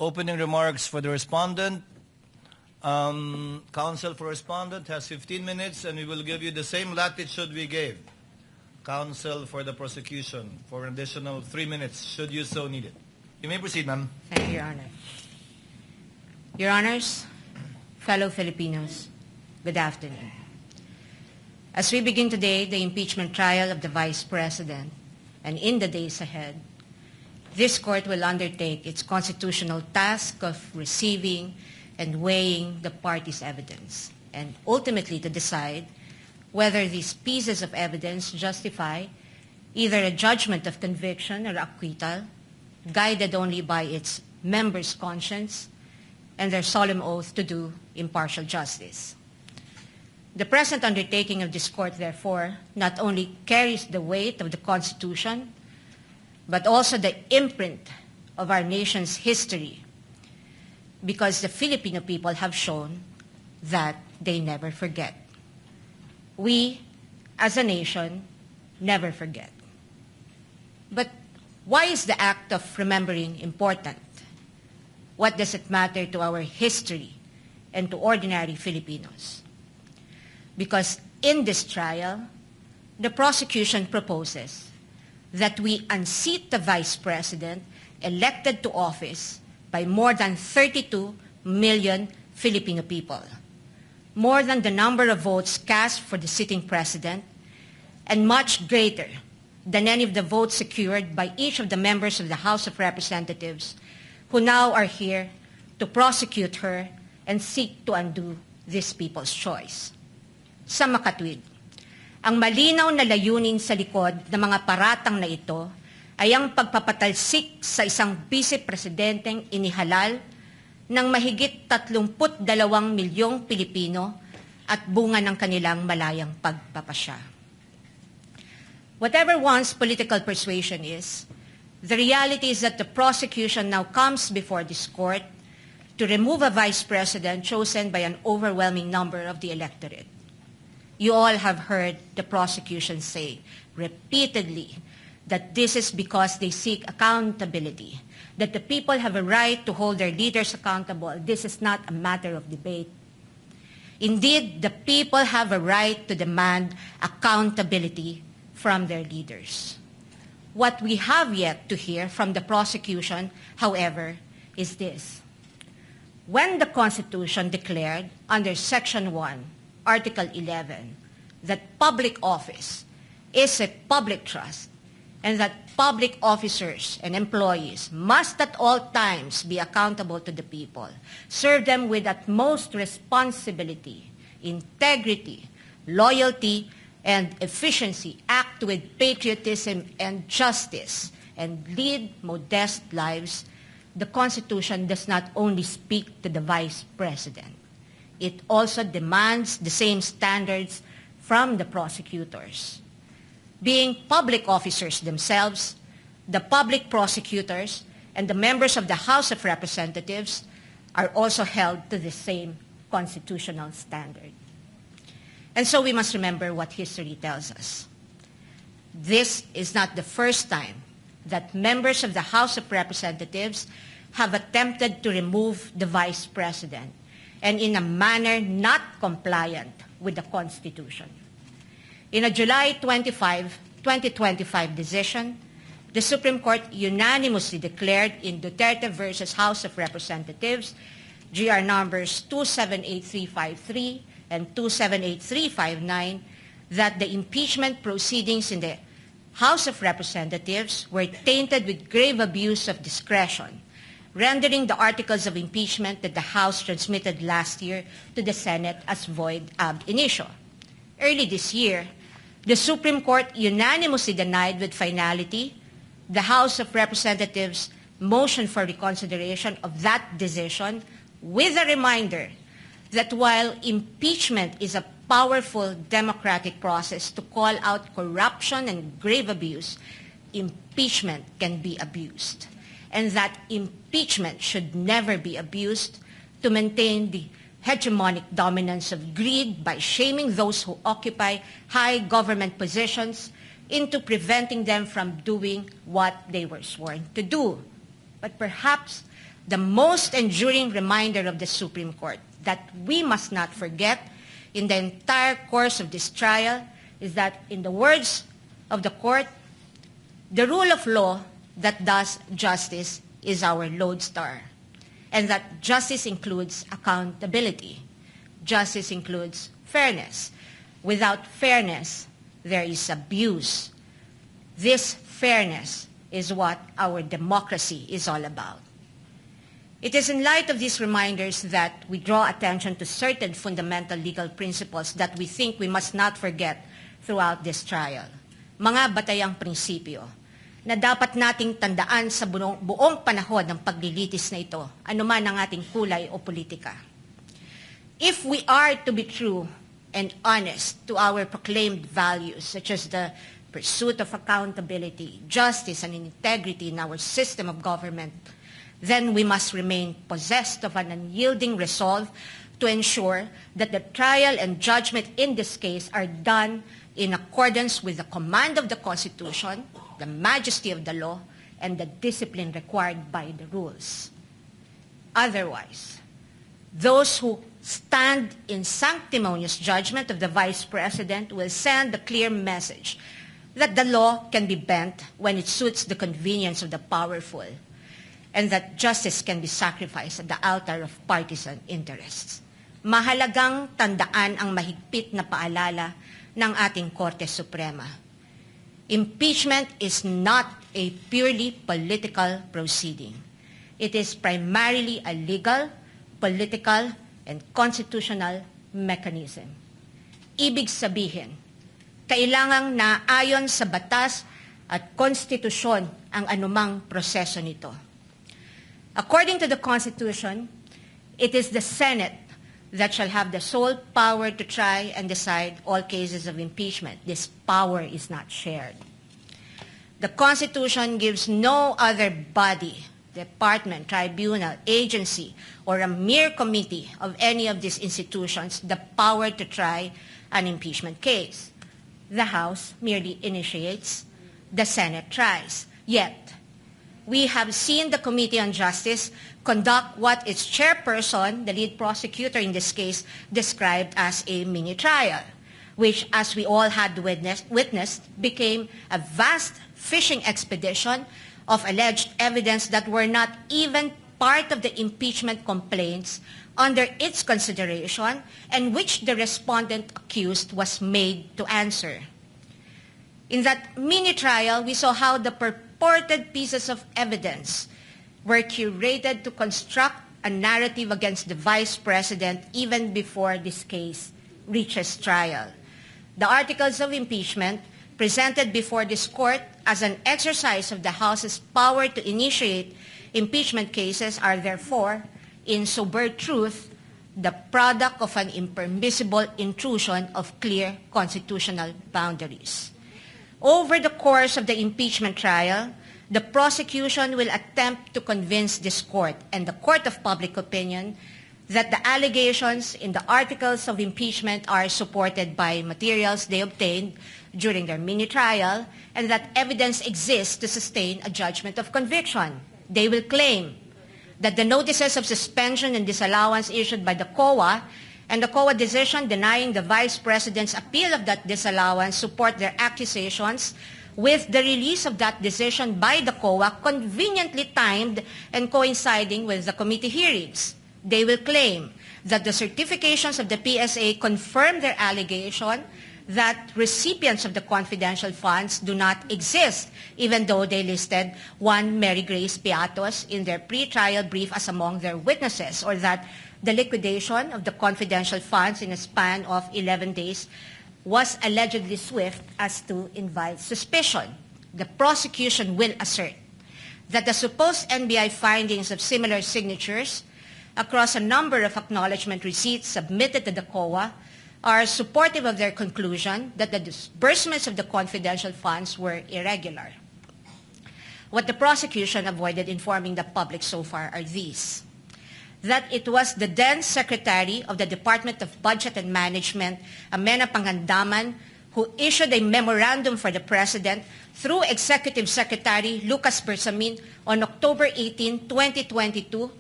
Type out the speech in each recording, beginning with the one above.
Opening remarks for the respondent. Counsel for respondent has 15 minutes, and we will give you the same latitude we gave counsel for the prosecution for an additional 3 minutes, should you so need it. You may proceed, ma'am. Thank you, Your Honor. Your Honors, fellow Filipinos, good afternoon. As we begin today the impeachment trial of the Vice President, and in the days ahead, this Court will undertake its constitutional task of receiving and weighing the parties' evidence, and ultimately to decide whether these pieces of evidence justify either a judgment of conviction or acquittal, guided only by its members' conscience and their solemn oath to do impartial justice. The present undertaking of this Court, therefore, not only carries the weight of the Constitution, but also the imprint of our nation's history, because the Filipino people have shown that they never forget. We, as a nation, never forget. But why is the act of remembering important? What does it matter to our history and to ordinary Filipinos? Because in this trial, the prosecution proposes that we unseat the Vice President elected to office by more than 32 million Filipino people, more than the number of votes cast for the sitting President, and much greater than any of the votes secured by each of the members of the House of Representatives who now are here to prosecute her and seek to undo this people's choice. Sa makatwid, ang malinaw na layunin sa likod ng mga paratang na ito ay ang pagpapatalsik sa isang vice-presidenteng inihalal ng mahigit 32 milyong Pilipino at bunga ng kanilang malayang pagpapasya. Whatever one's political persuasion is, the reality is that the prosecution now comes before this Court to remove a Vice President chosen by an overwhelming number of the electorate. You all have heard the prosecution say repeatedly that this is because they seek accountability, that the people have a right to hold their leaders accountable. This is not a matter of debate. Indeed, the people have a right to demand accountability from their leaders. What we have yet to hear from the prosecution, however, is this. When the Constitution declared under Section 1, Article 11, that public office is a public trust and that public officers and employees must at all times be accountable to the people, serve them with utmost responsibility, integrity, loyalty, and efficiency, act with patriotism and justice, and lead modest lives, the Constitution does not only speak to the Vice President. It also demands the same standards from the prosecutors. Being public officers themselves, the public prosecutors and the members of the House of Representatives are also held to the same constitutional standard. And so we must remember what history tells us. This is not the first time that members of the House of Representatives have attempted to remove the Vice President, and in a manner not compliant with the Constitution. In a July 25, 2025 decision, the Supreme Court unanimously declared in Duterte versus House of Representatives, GR numbers 278353 and 278359, that the impeachment proceedings in the House of Representatives were tainted with grave abuse of discretion, rendering the articles of impeachment that the House transmitted last year to the Senate as void ab initio. Early this year, the Supreme Court unanimously denied with finality the House of Representatives' motion for reconsideration of that decision, with a reminder that while impeachment is a powerful democratic process to call out corruption and grave abuse, impeachment can be abused, and that impeachment should never be abused to maintain the hegemonic dominance of greed by shaming those who occupy high government positions into preventing them from doing what they were sworn to do. But perhaps the most enduring reminder of the Supreme Court that we must not forget in the entire course of this trial is that, in the words of the court, the rule of law that does justice is our lodestar, and that justice includes accountability. Justice includes fairness. Without fairness, there is abuse. This fairness is what our democracy is all about. It is in light of these reminders that we draw attention to certain fundamental legal principles that we think we must not forget throughout this trial. Mga batayang prinsipyo na dapat nating tandaan sa buong panahon ng paglilitis na ito, anuman ang ating kulay o politika. If we are to be true and honest to our proclaimed values, such as the pursuit of accountability, justice, and integrity in our system of government, then we must remain possessed of an unyielding resolve to ensure that the trial and judgment in this case are done in accordance with the command of the Constitution, the majesty of the law, and the discipline required by the rules. Otherwise, those who stand in sanctimonious judgment of the Vice President will send a clear message that the law can be bent when it suits the convenience of the powerful, and that justice can be sacrificed at the altar of partisan interests. Mahalagang tandaan ang mahigpit na paalala ng ating Korte Suprema. Impeachment is not a purely political proceeding. It is primarily a legal, political, and constitutional mechanism. Ibig sabihin, kailangang naayon sa batas at konstitusyon ang anumang proseso nito. According to the Constitution, it is the Senate that shall have the sole power to try and decide all cases of impeachment. This power is not shared. The Constitution gives no other body, department, tribunal, agency, or a mere committee of any of these institutions the power to try an impeachment case. The House merely initiates, the Senate tries. Yet, we have seen the Committee on Justice conduct what its chairperson, the lead prosecutor in this case, described as a mini trial, which, as we all had witnessed, became a vast fishing expedition of alleged evidence that were not even part of the impeachment complaints under its consideration, and which the respondent accused was made to answer. In that mini trial, we saw how the purported pieces of evidence were curated to construct a narrative against the Vice President even before this case reaches trial. The articles of impeachment presented before this court as an exercise of the House's power to initiate impeachment cases are therefore, in sober truth, the product of an impermissible intrusion of clear constitutional boundaries. Over the course of the impeachment trial, the prosecution will attempt to convince this court and the court of public opinion that the allegations in the articles of impeachment are supported by materials they obtained during their mini trial, and that evidence exists to sustain a judgment of conviction. They will claim that the notices of suspension and disallowance issued by the COA and the COA decision denying the Vice President's appeal of that disallowance support their accusations, with the release of that decision by the COA conveniently timed and coinciding with the committee hearings. They will claim that the certifications of the PSA confirm their allegation that recipients of the confidential funds do not exist, even though they listed one Mary Grace Piatos in their pre-trial brief as among their witnesses, or that the liquidation of the confidential funds in a span of 11 days was allegedly swift as to invite suspicion. The prosecution will assert that the supposed NBI findings of similar signatures across a number of acknowledgement receipts submitted to the COA are supportive of their conclusion that the disbursements of the confidential funds were irregular. What the prosecution avoided informing the public so far are these: that it was the then Secretary of the Department of Budget and Management, Amena Pangandaman, who issued a memorandum for the President through Executive Secretary Lucas Bersamin on October 18, 2022,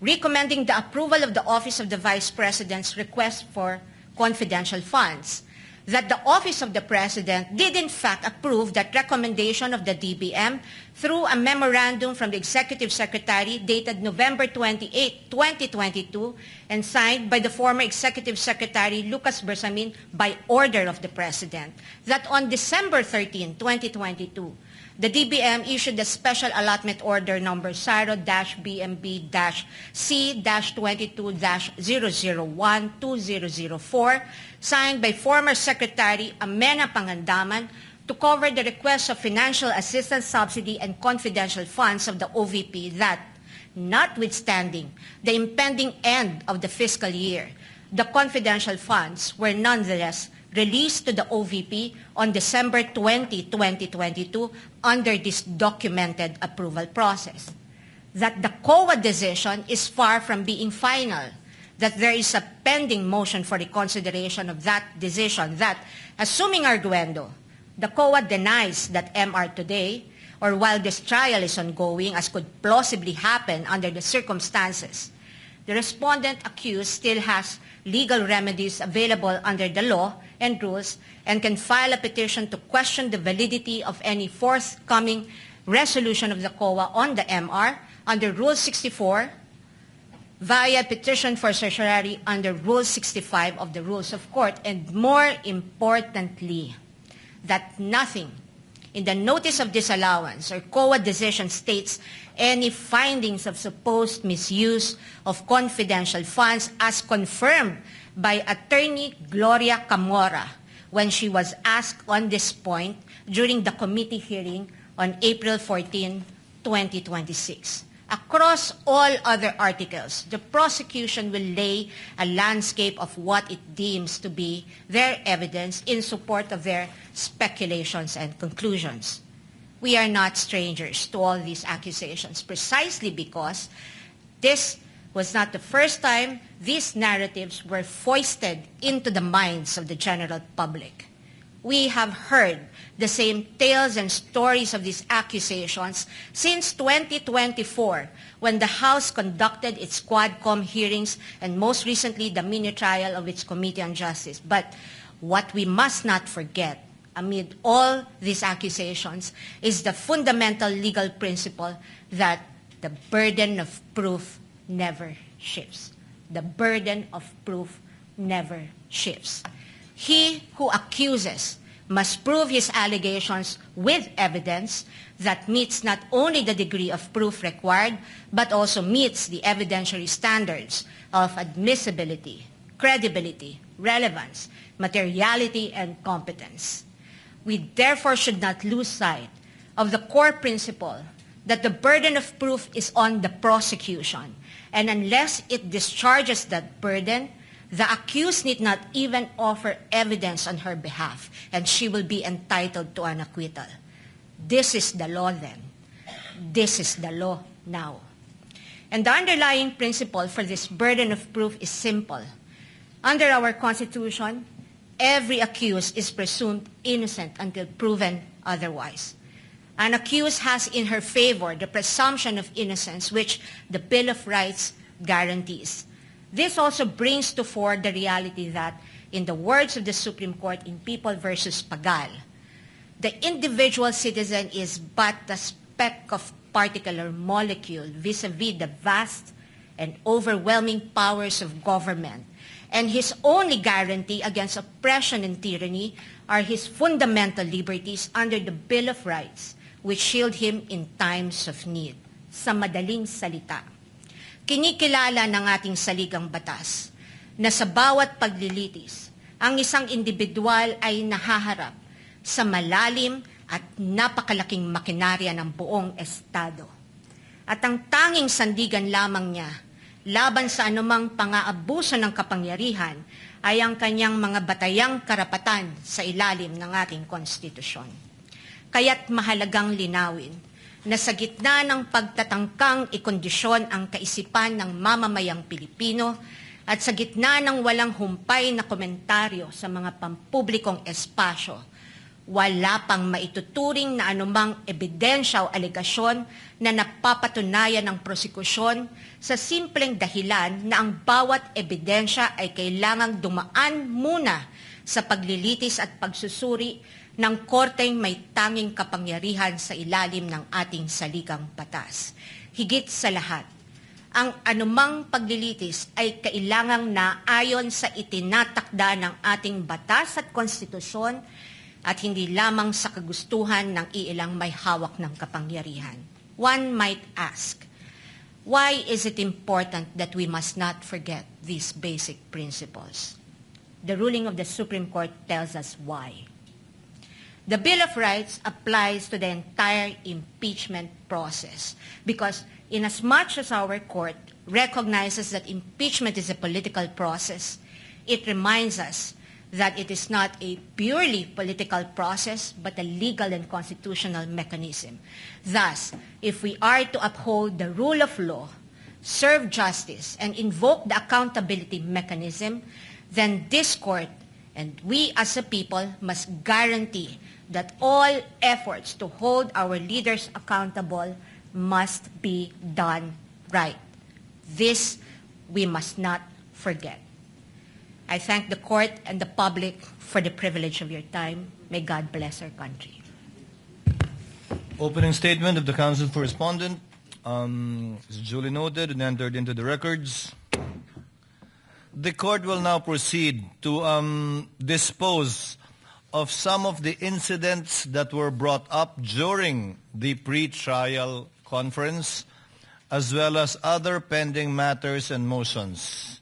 recommending the approval of the Office of the Vice President's request for confidential funds. That the Office of the President did in fact approve that recommendation of the DBM through a memorandum from the Executive Secretary dated November 28, 2022, and signed by the former Executive Secretary Lucas Bersamin by order of the President. That on December 13, 2022, the DBM issued the Special Allotment Order number SARO-BMB-C-22-001-2004, signed by former Secretary Amena Pangandaman to cover the request of financial assistance, subsidy, and confidential funds of the OVP that, notwithstanding the impending end of the fiscal year, the confidential funds were nonetheless released to the OVP on December 20, 2022 under this documented approval process. That the COA decision is far from being final, that there is a pending motion for reconsideration of that decision that, assuming arguendo, the COA denies that MR today, or while this trial is ongoing, as could plausibly happen under the circumstances, the respondent accused still has legal remedies available under the law and rules and can file a petition to question the validity of any forthcoming resolution of the COA on the MR under Rule 64 via petition for certiorari under Rule 65 of the Rules of Court, and more importantly, that nothing in the notice of disallowance or COA decision states any findings of supposed misuse of confidential funds as confirmed by Attorney Gloria Camora when she was asked on this point during the committee hearing on April 14, 2026. Across all other articles, the prosecution will lay a landscape of what it deems to be their evidence in support of their speculations and conclusions. We are not strangers to all these accusations, precisely because this was not the first time these narratives were foisted into the minds of the general public. We have heard the same tales and stories of these accusations since 2024, when the House conducted its Quadcom hearings and most recently the mini-trial of its Committee on Justice. But what we must not forget amid all these accusations is the fundamental legal principle that the burden of proof never shifts. The burden of proof never shifts. He who accuses must prove his allegations with evidence that meets not only the degree of proof required, but also meets the evidentiary standards of admissibility, credibility, relevance, materiality, and competence. We therefore should not lose sight of the core principle that the burden of proof is on the prosecution, and unless it discharges that burden, the accused need not even offer evidence on her behalf, and she will be entitled to an acquittal. This is the law then. This is the law now. And the underlying principle for this burden of proof is simple. Under our Constitution, every accused is presumed innocent until proven otherwise. An accused has in her favor the presumption of innocence, which the Bill of Rights guarantees. This also brings to fore the reality that, in the words of the Supreme Court in People v. Pagal, the individual citizen is but a speck of particular molecule vis-a-vis the vast and overwhelming powers of government, and his only guarantee against oppression and tyranny are his fundamental liberties under the Bill of Rights, which shield him in times of need. Sa madaling salita, kinikilala ng ating saligang batas na sa bawat paglilitis, ang isang individual ay nahaharap sa malalim at napakalaking makinarya ng buong Estado. At ang tanging sandigan lamang niya laban sa anumang pang-aabuso ng kapangyarihan ay ang kanyang mga batayang karapatan sa ilalim ng ating konstitusyon. Kaya't mahalagang linawin na sa gitna ng pagtatangkang ikondisyon ang kaisipan ng mamamayang Pilipino, At sa gitna ng walang humpay na komentaryo sa mga pampublikong espasyo, wala pang maituturing na anumang ebidensya o alegasyon na napapatunayan ng prosekusyon sa simpleng dahilan na ang bawat ebidensya ay kailangang dumaan muna sa paglilitis at pagsusuri ng korteng may tanging kapangyarihan sa ilalim ng ating saligang batas. Higit sa lahat, ang anumang paglilitis ay kailangang naayon sa itinatakda ng ating batas at konstitusyon at hindi lamang sa kagustuhan ng iilang may hawak ng kapangyarihan. One might ask, why is it important that we must not forget these basic principles? The ruling of the Supreme Court tells us why. The Bill of Rights applies to the entire impeachment process because inasmuch as our court recognizes that impeachment is a political process, it reminds us that it is not a purely political process but a legal and constitutional mechanism. Thus, if we are to uphold the rule of law, serve justice, and invoke the accountability mechanism, then this court and we as a people must guarantee that all efforts to hold our leaders accountable must be done right. This we must not forget. I thank the court and the public for the privilege of your time. May God bless our country. Opening statement of the Counsel for Respondent is duly noted and entered into the records. The court will now proceed to dispose of some of the incidents that were brought up during the pre-trial conference, as well as other pending matters and motions.